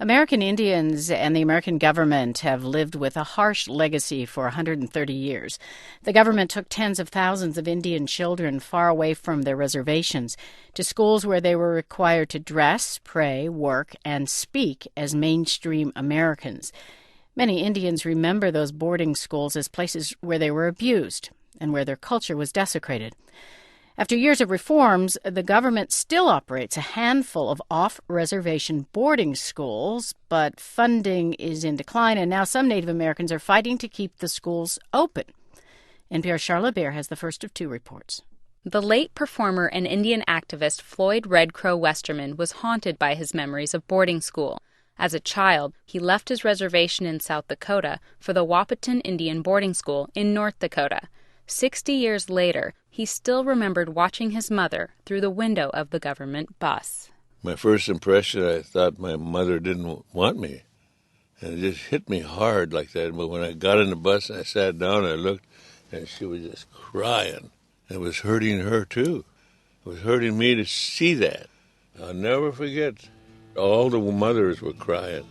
American Indians and the American government have lived with a harsh legacy for 130 years. The government took tens of thousands of Indian children far away from their reservations to schools where they were required to dress, pray, work, and speak as mainstream Americans. Many Indians remember those boarding schools as places where they were abused and where their culture was desecrated. After years of reforms, the government still operates a handful of off-reservation boarding schools, but funding is in decline, and now some Native Americans are fighting to keep the schools open. NPR's Charlotte Bair has the first of two reports. The late performer and Indian activist Floyd Red Crow Westerman was haunted by his memories of boarding school. As a child, he left his reservation in South Dakota for the Wahpeton Indian Boarding School in North Dakota. 60 years later, he still remembered watching his mother through the window of the government bus. My first impression, I thought my mother didn't want me. And it just hit me hard like that. But when I got in the bus and I sat down, I looked, and she was just crying. It was hurting her, too. It was hurting me to see that. I'll never forget. All the mothers were crying.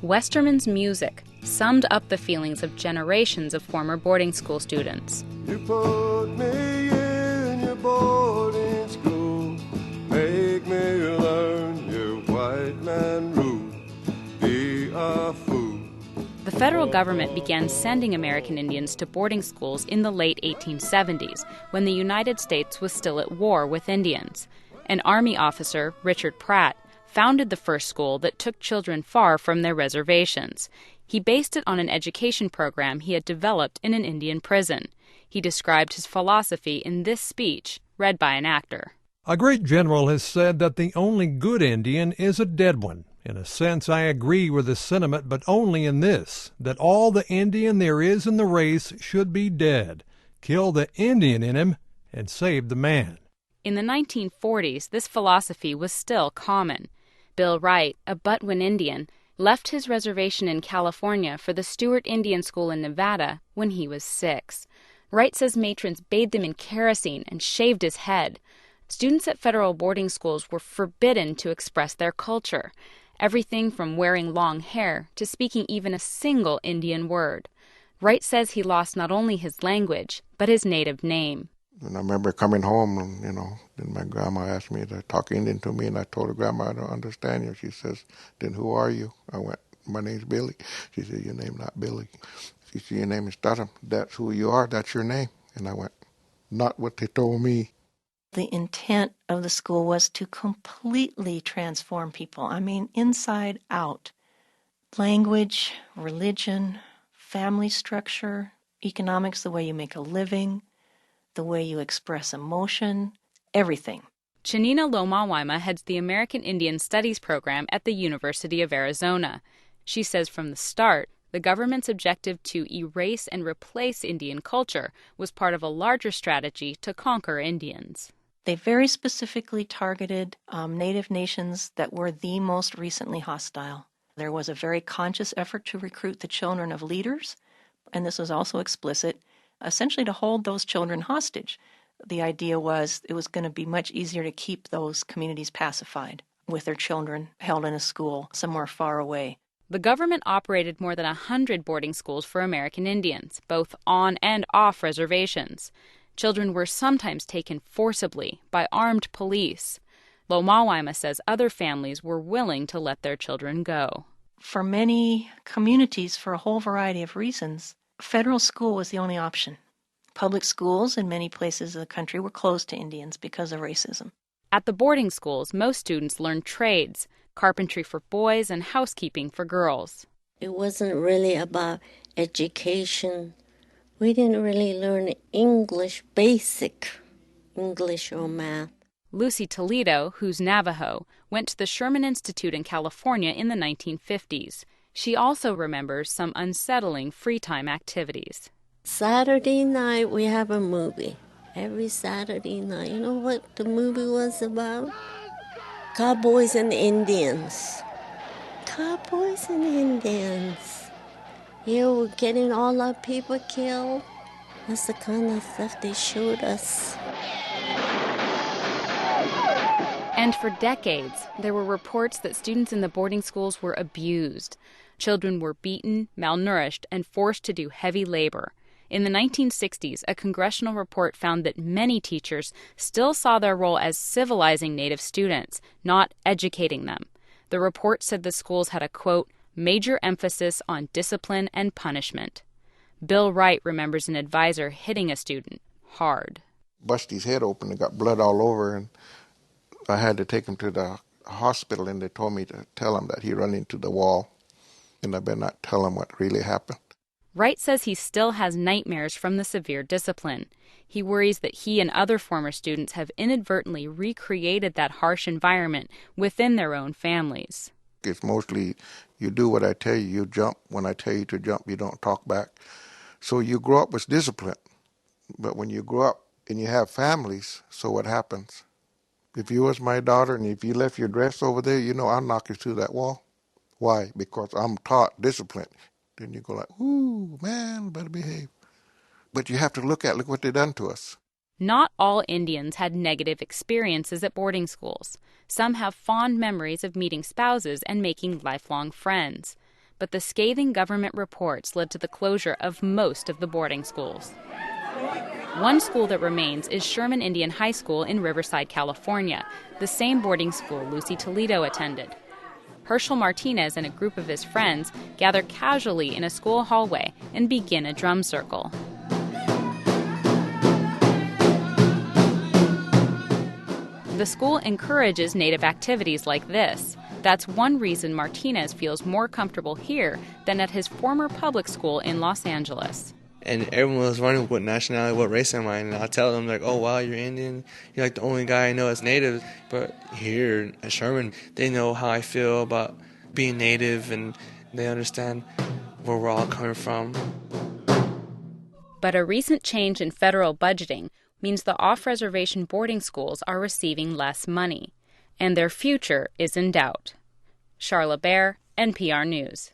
Westerman's music summed up the feelings of generations of former boarding school students. You put me in your boarding school, make me learn your white man rule, be a fool. The federal government began sending American Indians to boarding schools in the late 1870s, when the United States was still at war with Indians. An Army officer, Richard Pratt, founded the first school that took children far from their reservations. He based it on an education program he had developed in an Indian prison. He described his philosophy in this speech, read by an actor. A great general has said that the only good Indian is a dead one. In a sense, I agree with this sentiment, but only in this, that all the Indian there is in the race should be dead. Kill the Indian in him and save the man. In the 1940s, this philosophy was still common. Bill Wright, a Butwin Indian, left his reservation in California for the Stewart Indian School in Nevada when he was 6. Wright says matrons bathed him in kerosene and shaved his head. Students at federal boarding schools were forbidden to express their culture, everything from wearing long hair to speaking even a single Indian word. Wright says he lost not only his language, but his native name. And I remember coming home, and, then my grandma asked me to talk Indian to me, and I told her, Grandma, I don't understand you. She says, then who are you? I went, my name's Billy. She said, your name's not Billy. She said, your name is Tatum. That's who you are. That's your name. And I went, not what they told me. The intent of the school was to completely transform people. I mean, inside out. Language, religion, family structure, economics, the way you make a living, the way you express emotion, everything. Chanina Lomawaima heads the American Indian Studies program at the University of Arizona. She says from the start, the government's objective to erase and replace Indian culture was part of a larger strategy to conquer Indians. They very specifically targeted Native nations that were the most recently hostile. There was a very conscious effort to recruit the children of leaders, and this was also explicit, essentially to hold those children hostage. The idea was it was going to be much easier to keep those communities pacified with their children held in a school somewhere far away. The government operated more than 100 boarding schools for American Indians, both on and off reservations. Children were sometimes taken forcibly by armed police. Lomawaima says other families were willing to let their children go. For many communities, for a whole variety of reasons, federal school was the only option. Public schools in many places of the country were closed to Indians because of racism. At the boarding schools, most students learned trades, carpentry for boys and housekeeping for girls. It wasn't really about education. We didn't really learn English, basic English or math. Lucy Toledo, who's Navajo, went to the Sherman Institute in California in the 1950s. She also remembers some unsettling free-time activities. Saturday night, we have a movie. Every Saturday night. You know what the movie was about? Cowboys and Indians. Cowboys and Indians. Yeah, we're getting all our people killed. That's the kind of stuff they showed us. And for decades, there were reports that students in the boarding schools were abused. Children were beaten, malnourished, and forced to do heavy labor. In the 1960s, a congressional report found that many teachers still saw their role as civilizing Native students, not educating them. The report said the schools had a, quote, major emphasis on discipline and punishment. Bill Wright remembers an advisor hitting a student hard. Bust his head open and got blood all over, and I had to take him to the hospital, and they told me to tell him that he run into the wall, and I better not tell him what really happened. Wright says he still has nightmares from the severe discipline. He worries that he and other former students have inadvertently recreated that harsh environment within their own families. It's mostly you do what I tell you, you jump. When I tell you to jump, you don't talk back. So you grow up with discipline. But when you grow up and you have families, so what happens? If you was my daughter and if you left your dress over there, you know I'll knock you through that wall. Why? Because I'm taught discipline. Then you go like, ooh, man, better behave. But you have to look what they done to us. Not all Indians had negative experiences at boarding schools. Some have fond memories of meeting spouses and making lifelong friends. But the scathing government reports led to the closure of most of the boarding schools. One school that remains is Sherman Indian High School in Riverside, California, the same boarding school Lucy Toledo attended. Herschel Martinez and a group of his friends gather casually in a school hallway and begin a drum circle. The school encourages Native activities like this. That's one reason Martinez feels more comfortable here than at his former public school in Los Angeles. And everyone was wondering what nationality, what race am I? And I'll tell them, like, oh, wow, you're Indian. You're like the only guy I know that's Native. But here at Sherman, they know how I feel about being Native, and they understand where we're all coming from. But a recent change in federal budgeting means the off-reservation boarding schools are receiving less money, and their future is in doubt. Charla Bear, NPR News.